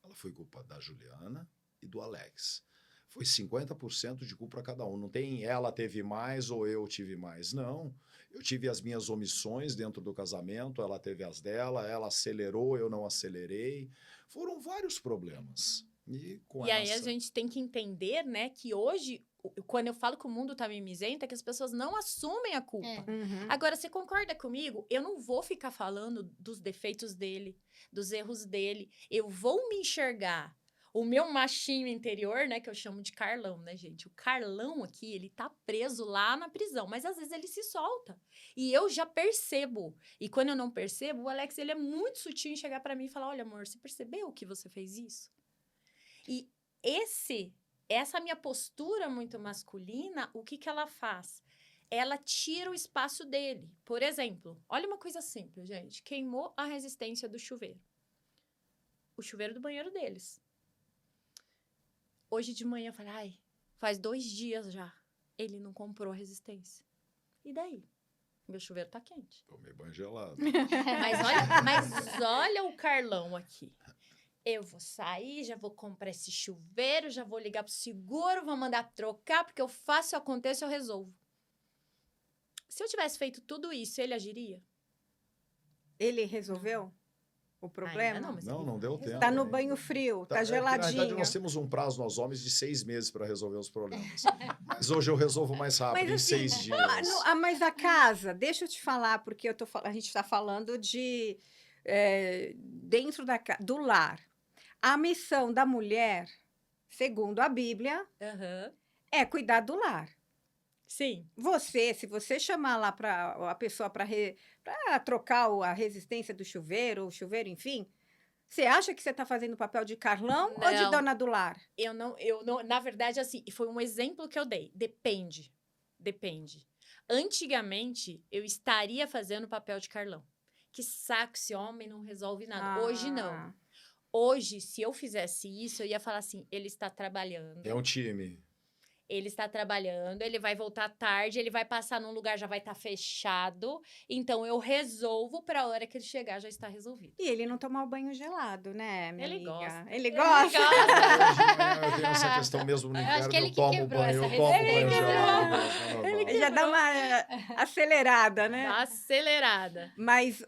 Ela foi culpa da Juliana e do Alex. Foi 50% de culpa para cada um. Não tem ela teve mais ou eu tive mais. Não. Eu tive as minhas omissões dentro do casamento, ela teve as dela, ela acelerou, eu não acelerei. Foram vários problemas. E aí a gente tem que entender, né, que hoje, quando eu falo que o mundo tá mimizento, é que as pessoas não assumem a culpa. Agora, você concorda comigo? Eu não vou ficar falando dos defeitos dele, dos erros dele. Eu vou me enxergar. O meu machinho interior, né, que eu chamo de Carlão, né, gente? O Carlão aqui, ele tá preso lá na prisão, mas às vezes ele se solta. E eu já percebo. E quando eu não percebo, o Alex, ele é muito sutil em chegar pra mim e falar, olha, amor, você percebeu que você fez isso? E essa minha postura muito masculina, o que ela faz? Ela tira o espaço dele. Por exemplo, olha uma coisa simples, gente. Queimou a resistência do chuveiro. O chuveiro do banheiro deles. Hoje de manhã eu falei, ai, faz 2 dias já. Ele não comprou a resistência. E daí? Meu chuveiro tá quente. Tomei banho gelado. Mas olha o Carlão aqui. Eu vou sair, já vou comprar esse chuveiro, já vou ligar pro seguro, vou mandar trocar, porque eu faço, eu aconteço, eu resolvo. Se eu tivesse feito tudo isso, ele agiria? Ele resolveu o problema? Mas não deu tempo. Tá no banho frio, tá geladinho. Na verdade, nós temos um prazo, nós homens, de 6 meses para resolver os problemas. Mas hoje eu resolvo mais rápido, em 6 dias. Mas a casa, deixa eu te falar, porque a gente está falando de dentro do lar. A missão da mulher, segundo a Bíblia, é cuidar do lar. Sim. Se você chamar lá a pessoa para trocar a resistência do chuveiro, o chuveiro, enfim, você acha que você está fazendo o papel de Carlão ou de dona do lar? Eu não, na verdade, assim, foi um exemplo que eu dei. Depende. Antigamente, eu estaria fazendo o papel de Carlão. Que saco, esse homem não resolve nada. Hoje, não. Hoje, se eu fizesse isso, eu ia falar assim, ele está trabalhando. É um time. Ele está trabalhando, ele vai voltar tarde, ele vai passar num lugar, já vai estar fechado. Então, eu resolvo para a hora que ele chegar, já está resolvido. E ele não tomar o banho gelado, né, minha amiga? Gosta. Ele gosta. Eu tenho essa questão mesmo no inverno, eu tomo banho gelado. Ele já dá uma acelerada, né? Acelerada. Mas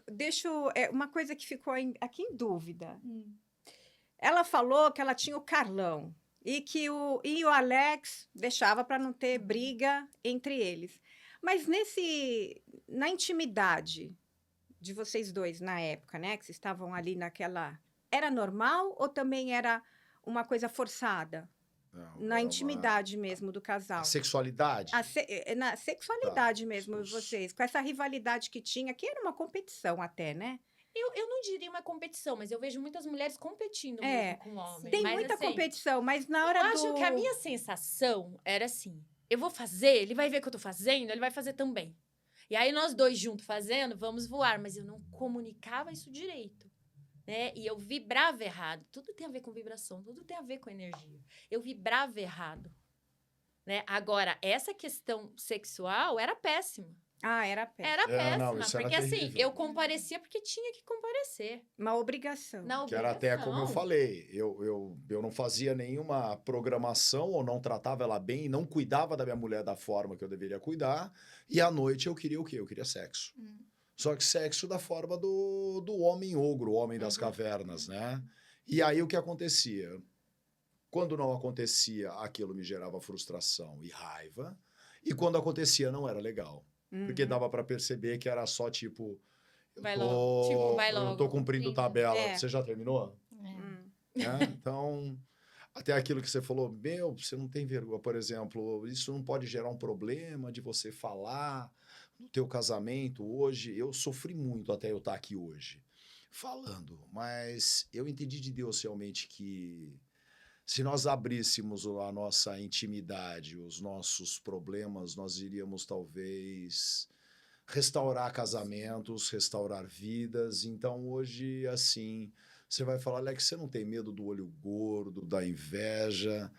uma coisa que ficou aqui em dúvida. Ela falou que ela tinha o Carlão. E que o Alex deixava para não ter briga entre eles. Mas na intimidade, de vocês dois na época, né? Que vocês estavam ali naquela... Era normal ou também era uma coisa forçada? Não, Na era intimidade mesmo do casal? A sexualidade? Na sexualidade Tá. mesmo, vocês, com essa rivalidade que tinha, que era uma competição até, né? Eu não diria uma competição, mas eu vejo muitas mulheres competindo É, mesmo com homens. Tem mas, muita assim, competição, mas na hora eu do... acho que a minha sensação era assim, eu vou fazer, ele vai ver que eu tô fazendo, ele vai fazer também. E aí nós dois juntos fazendo, vamos voar, mas eu não comunicava isso direito. Né? E eu vibrava errado. Tudo tem a ver com vibração, tudo tem a ver com energia. Eu vibrava errado. Né? Agora, essa questão sexual era péssima. Ah, era péssimo. Era péssima, não, isso era porque assim, terrível. eu comparecia porque tinha que comparecer. Uma obrigação. Na Que era até como eu obrigação. falei, eu não fazia nenhuma programação ou não tratava ela bem, não cuidava da minha mulher da forma que eu deveria cuidar, e à noite eu queria o quê? Eu queria sexo. Só que sexo da forma do homem ogro, o homem das cavernas, né? E aí o que acontecia? Quando não acontecia, aquilo me gerava frustração e raiva, e quando acontecia não era legal. Porque dava para perceber que era só tipo... Vai logo, tipo, vai Eu tô logo. cumprindo Cumprindo. tabela. É. Você já terminou? Né? Então, até aquilo que você falou, você não tem vergonha. Por exemplo, isso não pode gerar um problema de você falar no teu casamento hoje. Eu sofri muito até eu estar aqui hoje falando, mas eu entendi de Deus realmente que se nós abríssemos a nossa intimidade, os nossos problemas, nós iríamos talvez restaurar casamentos, restaurar vidas. Então, hoje, assim, você vai falar, Alex, você não tem medo do olho gordo, da inveja?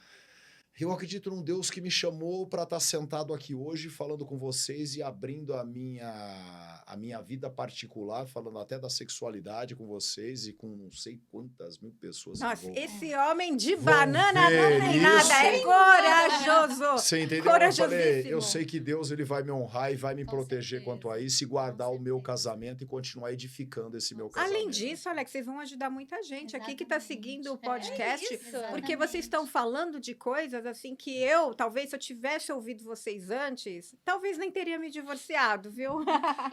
Eu acredito num Deus que me chamou para estar sentado aqui hoje, falando com vocês e abrindo a minha vida particular, falando até da sexualidade com vocês e com não sei quantas mil pessoas. Nossa, que vão- esse homem de vão banana ver não tem isso. nada, é corajoso. Você entendeu? Eu falei, Corajosíssimo. eu sei que Deus ele vai me honrar e vai me Com proteger certeza. quanto a isso e guardar Com o meu certeza. casamento e continuar edificando esse meu casamento. Além disso, Alex, vocês vão ajudar muita gente aqui que está Exatamente. seguindo o É podcast, isso. porque vocês estão falando de coisas assim que eu, talvez se eu tivesse ouvido vocês antes, talvez nem teria me divorciado, viu?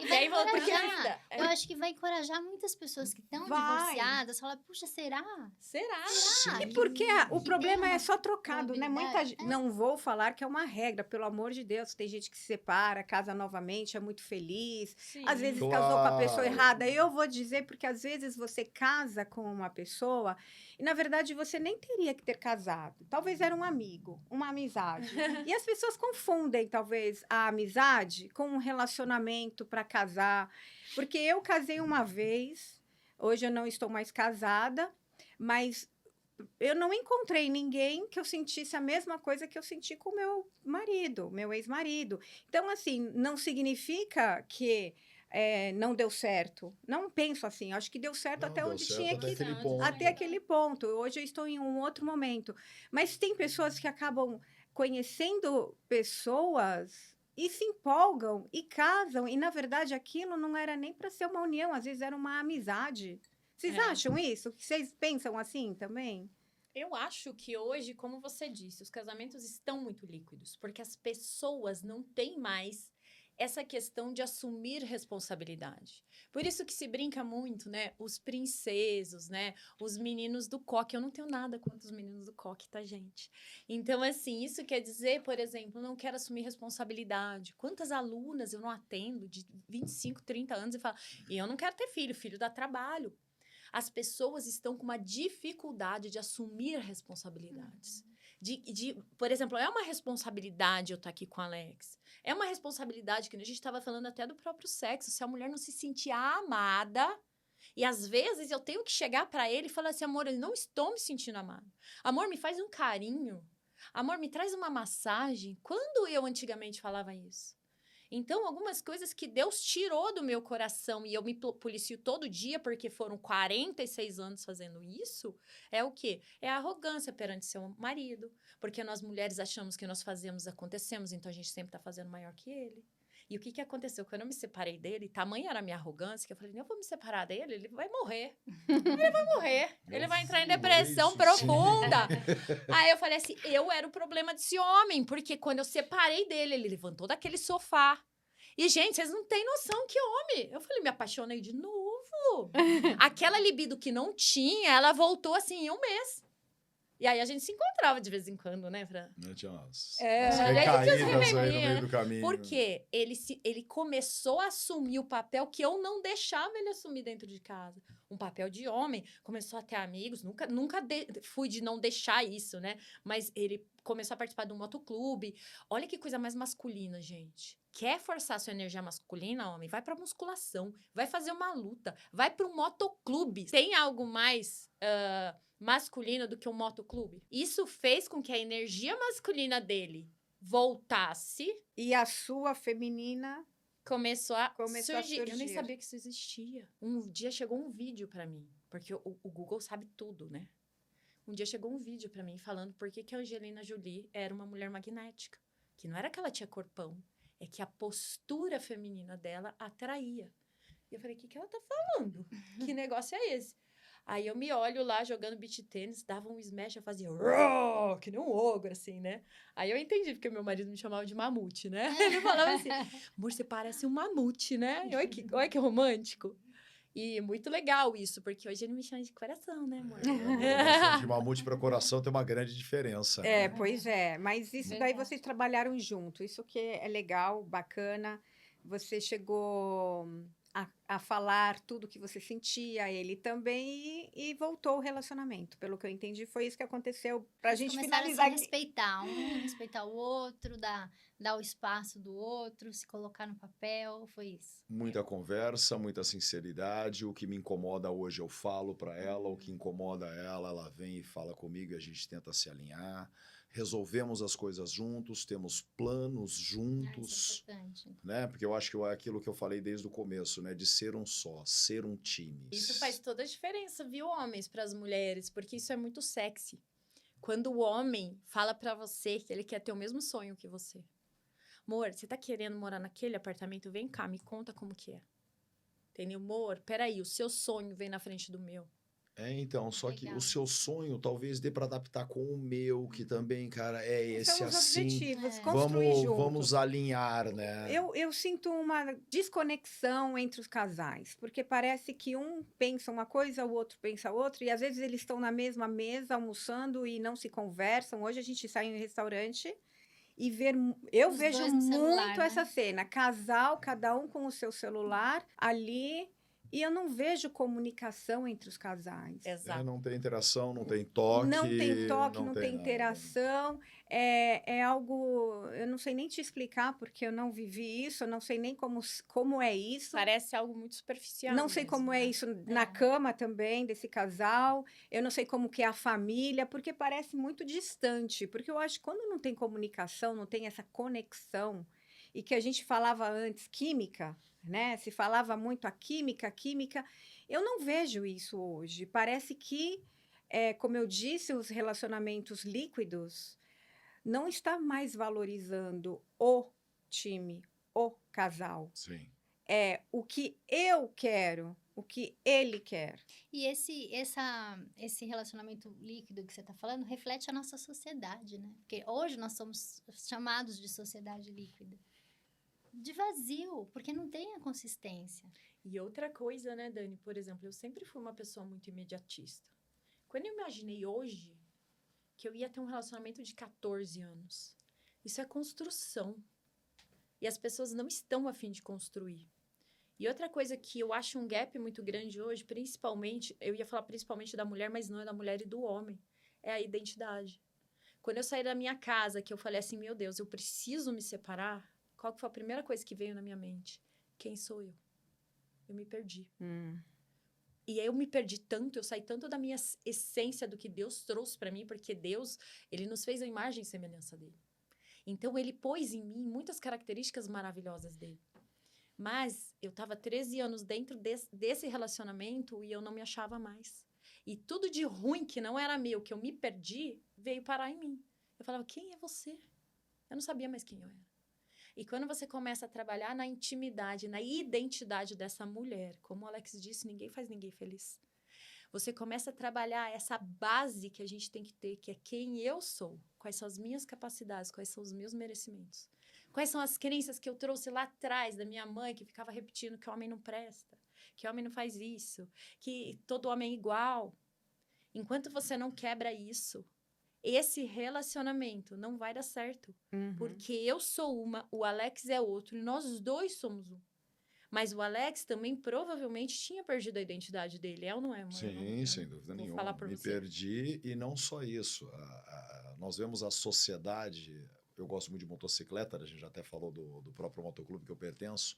E aí volta encorajar. ainda. Eu acho que vai encorajar muitas pessoas que estão Vai. divorciadas. Falar, puxa, será? Será? Será? E porque o Que problema tem é só trocado, né? Muita probabilidade. gente, não vou falar que é uma regra, pelo amor de Deus. Tem gente que se separa, casa novamente, é muito feliz. Sim. Às vezes Claro. casou com a pessoa errada. Eu vou dizer porque às vezes você casa com uma pessoa e na verdade você nem teria que ter casado. Talvez era um amigo, uma amizade. E as pessoas confundem talvez a amizade com um relacionamento para casar. Porque eu casei uma vez, hoje eu não estou mais casada, mas eu não encontrei ninguém que eu sentisse a mesma coisa que eu senti com o meu marido, meu ex-marido. Então, assim, não significa que não deu certo. Não penso assim. Acho que deu certo Não, até deu onde certo tinha até que... aquele ponto. Até aquele ponto. Hoje eu estou em um outro momento. Mas tem pessoas que acabam conhecendo pessoas e se empolgam e casam. E, na verdade, aquilo não era nem para ser uma união. Às vezes era uma amizade. Vocês É. acham isso? Vocês pensam assim também? Eu acho que hoje, como você disse, os casamentos estão muito líquidos, porque as pessoas não têm mais essa questão de assumir responsabilidade. Por isso que se brinca muito, né? Os princesos, né? Os meninos do coque. Eu não tenho nada contra os meninos do coque, tá, gente? Então, assim, isso quer dizer, por exemplo, não quero assumir responsabilidade. Quantas alunas eu não atendo de 25, 30 anos e falo, e eu não quero ter filho, filho dá trabalho. As pessoas estão com uma dificuldade de assumir responsabilidades. Por exemplo, é uma responsabilidade eu estar aqui com a Alex. É uma responsabilidade que a gente estava falando até do próprio sexo. Se a mulher não se sentir amada, e às vezes eu tenho que chegar para ele e falar assim, amor, eu não estou me sentindo amado. Amor, me faz um carinho. Amor, me traz uma massagem. Quando eu antigamente falava isso? Então, algumas coisas que Deus tirou do meu coração e eu me policio todo dia porque foram 46 anos fazendo isso, é o quê? É a arrogância perante seu marido. Porque nós mulheres achamos que nós fazemos, acontecemos, então a gente sempre está fazendo maior que ele. E o que aconteceu? Quando eu me separei dele, tamanha era a minha arrogância, que eu falei, eu vou me separar dele, ele vai morrer. Ele vai morrer. Ele vai entrar em depressão profunda. Aí eu falei assim, eu era o problema desse homem, porque quando eu separei dele, ele levantou daquele sofá. E, gente, vocês não têm noção que homem. Eu falei, me apaixonei de novo. Aquela libido que não tinha, ela voltou assim em um mês. E aí a gente se encontrava de vez em quando, né, Fran? Tinha umas aí recaídas tinha aí no recaídas, meio do caminho. Porque ele começou a assumir o papel que eu não deixava ele assumir dentro de casa. Um papel de homem. Começou a ter amigos. Nunca fui de não deixar isso, né? Mas ele começou a participar de um motoclube. Olha que coisa mais masculina, gente. Quer forçar sua energia masculina, homem? Vai pra musculação. Vai fazer uma luta. Vai pra um motoclube. Tem algo mais... masculino do que um motoclube. Isso fez com que a energia masculina dele voltasse. E a sua feminina Começou a Começou a surgir. Eu nem surgir. sabia que isso existia. Um dia chegou um vídeo pra mim. Porque o Google sabe tudo, né? Um dia chegou um vídeo pra mim falando por que a Angelina Jolie era uma mulher magnética. Que não era que ela tinha corpão. É que a postura feminina dela atraía. E eu falei, o que ela tá falando? Que negócio é esse? Aí eu me olho lá jogando beach tênis, dava um smash, eu fazia que nem um ogro, assim, né? Aí eu entendi porque meu marido me chamava de mamute, né? Ele falava assim, amor, você parece um mamute, né? Olha que romântico. E muito legal isso, porque hoje ele me chama de coração, né, amor? De mamute para coração tem uma grande diferença. É, né? pois é. Mas isso daí Verdade. vocês trabalharam junto. Isso que é legal, bacana. Você chegou a falar tudo que você sentia, ele também, e voltou o relacionamento. Pelo que eu entendi, foi isso que aconteceu. Pra Eles gente começaram finalizar a se aqui. respeitar, respeitar o outro, dar o espaço do outro, se colocar no papel, foi isso. Muita conversa, muita sinceridade. O que me incomoda hoje eu falo para ela, o que incomoda ela vem e fala comigo e a gente tenta se alinhar. Resolvemos as coisas juntos, temos planos Isso juntos, é importante. né? Porque eu acho que é aquilo que eu falei desde o começo, né? De ser um só, ser um time. Isso faz toda a diferença, viu, homens, para as mulheres, porque isso é muito sexy. Quando o homem fala pra você que ele quer ter o mesmo sonho que você. Amor, você tá querendo morar naquele apartamento? Vem cá, me conta como que é. Entendeu? Amor, peraí, o seu sonho vem na frente do meu. Então, só que Legal. o seu sonho talvez dê para adaptar com o meu, que também, cara, é esse São os assim. objetivos, É. construir juntos. Vamos alinhar, né? Eu sinto uma desconexão entre os casais, porque parece que um pensa uma coisa, o outro pensa outra, e às vezes eles estão na mesma mesa almoçando e não se conversam. Hoje a gente sai em um restaurante e eu Os vejo dois no muito celular, né? essa cena, casal, cada um com o seu celular ali, e eu não vejo comunicação entre os casais. Exato. Não tem interação, não tem toque. Não tem toque, não tem nada. interação. É algo. Eu não sei nem te explicar, porque eu não vivi isso, eu não sei nem como é isso. Parece algo muito superficial. Não sei mesmo, como é né? isso na cama também, desse casal. Eu não sei como que é a família, porque parece muito distante. Porque eu acho que quando não tem comunicação, não tem essa conexão, e que a gente falava antes, química, né? Se falava muito a química. Eu não vejo isso hoje. Parece que, como eu disse, os relacionamentos líquidos não está mais valorizando o time, o casal. Sim. É o que eu quero, o que ele quer. E esse relacionamento líquido que você está falando reflete a nossa sociedade, né? Porque hoje nós somos chamados de sociedade líquida. De vazio, porque não tem a consistência. E outra coisa, né, Dani? Por exemplo, eu sempre fui uma pessoa muito imediatista. Quando eu imaginei hoje que eu ia ter um relacionamento de 14 anos, isso é construção. E as pessoas não estão a fim de construir. E outra coisa que eu acho um gap muito grande hoje, principalmente, eu ia falar principalmente da mulher, mas não é da mulher e do homem, é a identidade. Quando eu saí da minha casa, que eu falei assim, meu Deus, eu preciso me separar, qual que foi a primeira coisa que veio na minha mente? Quem sou eu? Eu me perdi. E aí eu me perdi tanto, eu saí tanto da minha essência, do que Deus trouxe para mim, porque Deus, ele nos fez a imagem e semelhança dele. Então, ele pôs em mim muitas características maravilhosas dele. Mas eu estava 13 anos dentro desse relacionamento e eu não me achava mais. E tudo de ruim que não era meu, que eu me perdi, veio parar em mim. Eu falava, quem é você? Eu não sabia mais quem eu era. E quando você começa a trabalhar na intimidade, na identidade dessa mulher, como o Alex disse, ninguém faz ninguém feliz. Você começa a trabalhar essa base que a gente tem que ter, que é quem eu sou, quais são as minhas capacidades, quais são os meus merecimentos. Quais são as crenças que eu trouxe lá atrás da minha mãe, que ficava repetindo que o homem não presta, que o homem não faz isso, que todo homem é igual. Enquanto você não quebra isso, esse relacionamento não vai dar certo. Uhum. Porque eu sou uma, o Alex é outro, e nós dois somos um. Mas o Alex também provavelmente tinha perdido a identidade dele, é ou não é, mãe? Sim, sem dúvida vou nenhuma. falar por Me você. perdi, e não só isso. Nós vemos a sociedade, eu gosto muito de motocicleta, a gente já até falou do próprio motoclube que eu pertenço.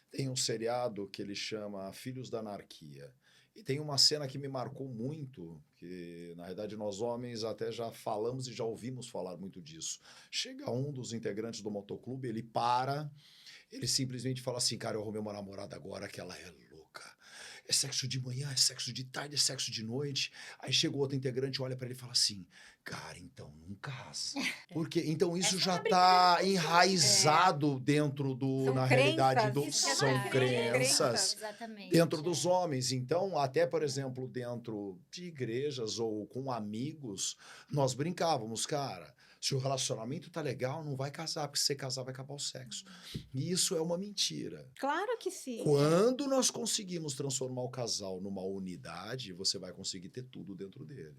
Tem um seriado que ele chama Filhos da Anarquia. E tem uma cena que me marcou muito, que na verdade nós homens até já falamos e já ouvimos falar muito disso. Chega um dos integrantes do motoclube, ele simplesmente fala assim, cara, eu arrumei uma namorada agora que ela é louca. É sexo de manhã, é sexo de tarde, é sexo de noite. Aí chega o outro integrante, olha pra ele e fala assim, cara, então não casa. Porque então isso Essa é já uma tá brincadeira enraizado dentro São na crenças. realidade do Isso que é são verdade. crenças Exatamente. dentro dos homens. Então, até, por exemplo, dentro de igrejas ou com amigos, nós brincávamos, cara, se o relacionamento tá legal, não vai casar, porque se você casar vai acabar o sexo. E isso é uma mentira. Claro que sim. Quando nós conseguimos transformar o casal numa unidade, você vai conseguir ter tudo dentro dele.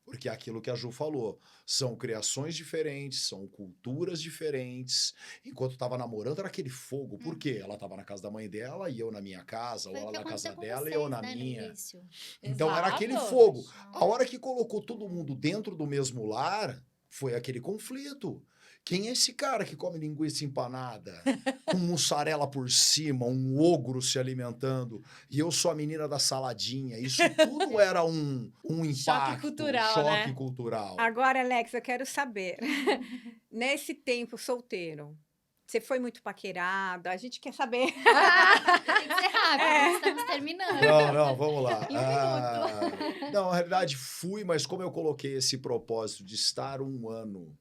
Porque é aquilo que a Ju falou, são criações diferentes, são culturas diferentes. Enquanto estava namorando, era aquele fogo. Por quê? Ela estava na casa da mãe dela e eu na minha casa, Foi ou o que ela na casa aconteceu com dela e vocês, eu na né, no minha. início. Então era Exato. aquele fogo. A hora que colocou todo mundo dentro do mesmo lar, foi aquele conflito. Quem é esse cara que come linguiça empanada, com mussarela por cima, um ogro se alimentando, e eu sou a menina da saladinha? Isso tudo era um impacto, cultural, choque né? cultural. Agora, Alex, eu quero saber, nesse tempo solteiro, você foi muito paquerada? A gente quer saber. Tem que ser rápido, estamos terminando. Não, vamos lá. Em um minuto. Não, na realidade fui, mas como eu coloquei esse propósito de estar um ano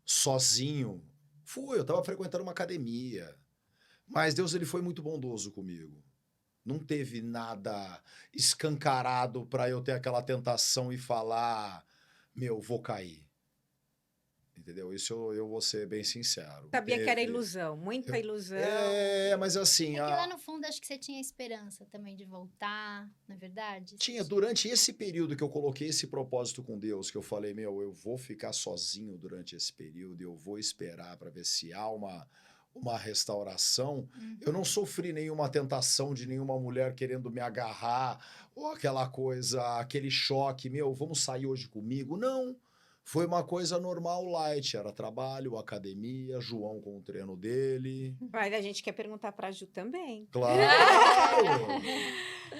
sozinho, eu estava frequentando uma academia. Mas Deus, ele foi muito bondoso comigo. Não teve nada escancarado para eu ter aquela tentação e falar, meu, vou cair. Entendeu? Isso eu vou ser bem sincero. Sabia que era Teve- ilusão, muita ilusão. Mas assim, É que lá no fundo acho que você tinha esperança também de voltar, não é verdade? tinha, durante esse período que eu coloquei esse propósito com Deus, que eu falei, meu, eu vou ficar sozinho durante esse período, eu vou esperar para ver se há uma restauração. Eu não sofri nenhuma tentação de nenhuma mulher querendo me agarrar, ou aquela coisa, aquele choque, meu, vamos sair hoje comigo. Não. Foi uma coisa normal, light. Era trabalho, academia, João com o treino dele. Mas a gente quer perguntar para a Ju também. Claro!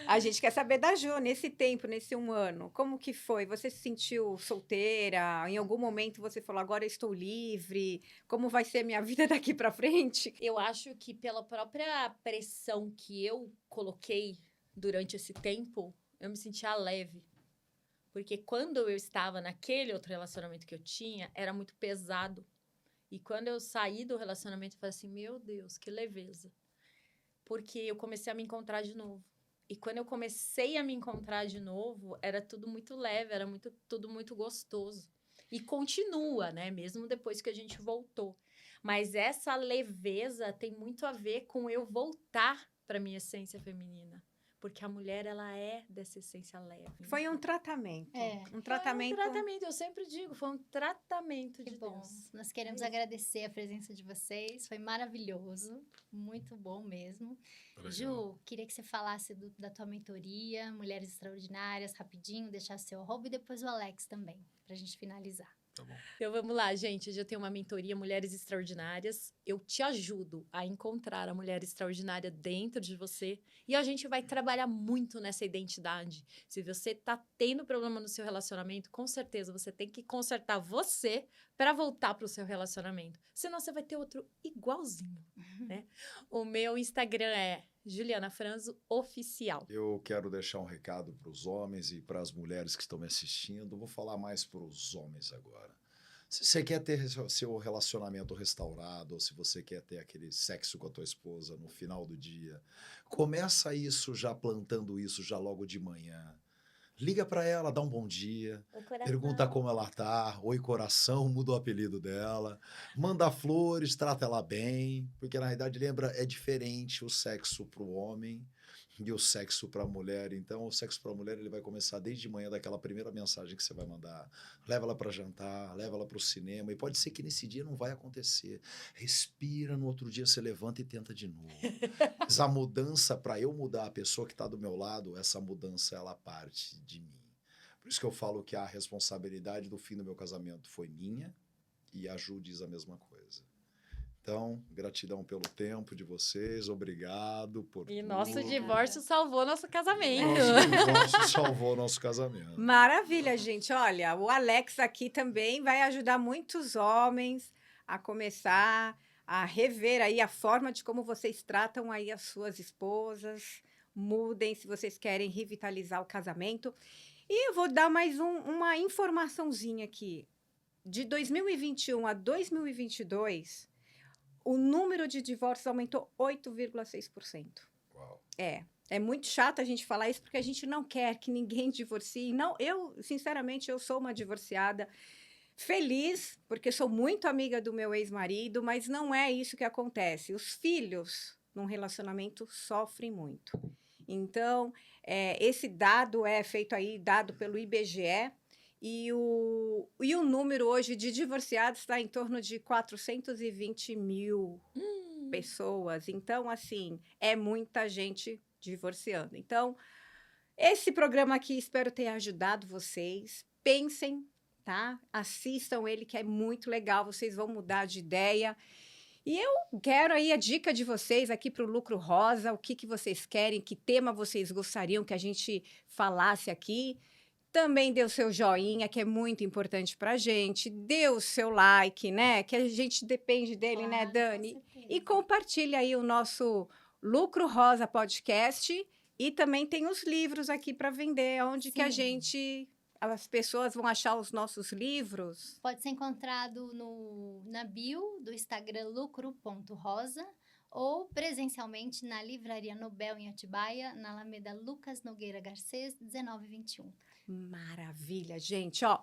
A gente quer saber da Ju, nesse tempo, nesse um ano, como que foi? Você se sentiu solteira? Em algum momento você falou, agora eu estou livre? Como vai ser minha vida daqui para frente? Eu acho que pela própria pressão que eu coloquei durante esse tempo, eu me sentia leve. Porque quando eu estava naquele outro relacionamento que eu tinha, era muito pesado. E quando eu saí do relacionamento, eu falei assim, meu Deus, que leveza. Porque eu comecei a me encontrar de novo. E quando eu comecei a me encontrar de novo, era tudo muito leve, era tudo muito gostoso. E continua, né? Mesmo depois que a gente voltou. Mas essa leveza tem muito a ver com eu voltar para minha essência feminina. Porque a mulher, ela é dessa essência leve. Foi um tratamento. É. Um tratamento. Foi um tratamento, eu sempre digo, foi um tratamento Que de bom. Deus. Nós queremos Isso. agradecer a presença de vocês. Foi maravilhoso. Muito bom mesmo. Ju, queria que você falasse da tua mentoria, Mulheres Extraordinárias, rapidinho, deixar seu arroba e depois o Alex também, pra gente finalizar. Tá bom. Então, vamos lá, gente. Hoje eu tenho uma mentoria Mulheres Extraordinárias. Eu te ajudo a encontrar a mulher extraordinária dentro de você. E a gente vai trabalhar muito nessa identidade. Se você tá tendo problema no seu relacionamento, com certeza você tem que consertar você para voltar pro seu relacionamento. Senão você vai ter outro igualzinho, né? O meu Instagram é Juliana Franzo Oficial. Eu quero deixar um recado para os homens e para as mulheres que estão me assistindo. Vou falar mais para os homens agora. Se você quer ter seu relacionamento restaurado, ou se você quer ter aquele sexo com a tua esposa no final do dia, começa isso já plantando isso já logo de manhã. Liga para ela, dá um bom dia, O coração. pergunta como ela tá, oi coração, muda o apelido dela, manda flores, trata ela bem, porque na realidade, lembra, é diferente o sexo para o homem e o sexo para a mulher. Então, o sexo para a mulher ele vai começar desde manhã, daquela primeira mensagem que você vai mandar. Leva ela para jantar, leva ela para o cinema, e pode ser que nesse dia não vai acontecer. Respira, no outro dia você levanta e tenta de novo. Mas a mudança, para eu mudar a pessoa que está do meu lado, essa mudança ela parte de mim. Por isso que eu falo que a responsabilidade do fim do meu casamento foi minha, e a Ju diz a mesma coisa. Então, gratidão pelo tempo de vocês, obrigado por E tudo. nosso divórcio salvou nosso casamento. Nosso divórcio salvou nosso casamento. Maravilha, gente. Olha, o Alex aqui também vai ajudar muitos homens a começar a rever aí a forma de como vocês tratam aí as suas esposas. Mudem se vocês querem revitalizar o casamento. E eu vou dar mais uma informaçãozinha aqui. De 2021 a 2022, o número de divórcios aumentou 8,6%. Uau. É muito chato a gente falar isso porque a gente não quer que ninguém divorcie. Não, sinceramente, eu sou uma divorciada feliz, porque sou muito amiga do meu ex-marido, mas não é isso que acontece. Os filhos num relacionamento sofrem muito. Então, esse dado é feito aí, dado pelo IBGE, e o número hoje de divorciados está em torno de 420 mil pessoas. Então, assim, é muita gente divorciando. Então, esse programa aqui espero ter ajudado vocês. Pensem, tá? Assistam ele, que é muito legal. Vocês vão mudar de ideia. E eu quero aí a dica de vocês aqui para o Lucro Rosa. O que vocês querem? Que tema vocês gostariam que a gente falasse aqui? Também dê o seu joinha, que é muito importante para a gente. Dê o seu like, né? Que a gente depende dele, né, Claro, Dani? com certeza. E compartilhe aí o nosso Lucro Rosa Podcast. E também tem os livros aqui para vender. Onde que Sim. as pessoas vão achar os nossos livros? Pode ser encontrado na bio do Instagram lucro.rosa ou presencialmente na Livraria Nobel em Atibaia, na Alameda Lucas Nogueira Garcês, 1921. Maravilha, gente. Ó,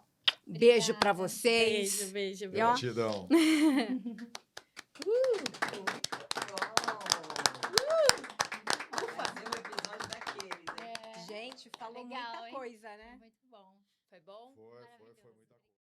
beijo para Obrigada. vocês. Beijo. ó. Gratidão. Vamos fazer um episódio daqueles, hein? Gente, falou Legal, muita hein? coisa, né? Muito bom. Foi bom? Foi muita coisa.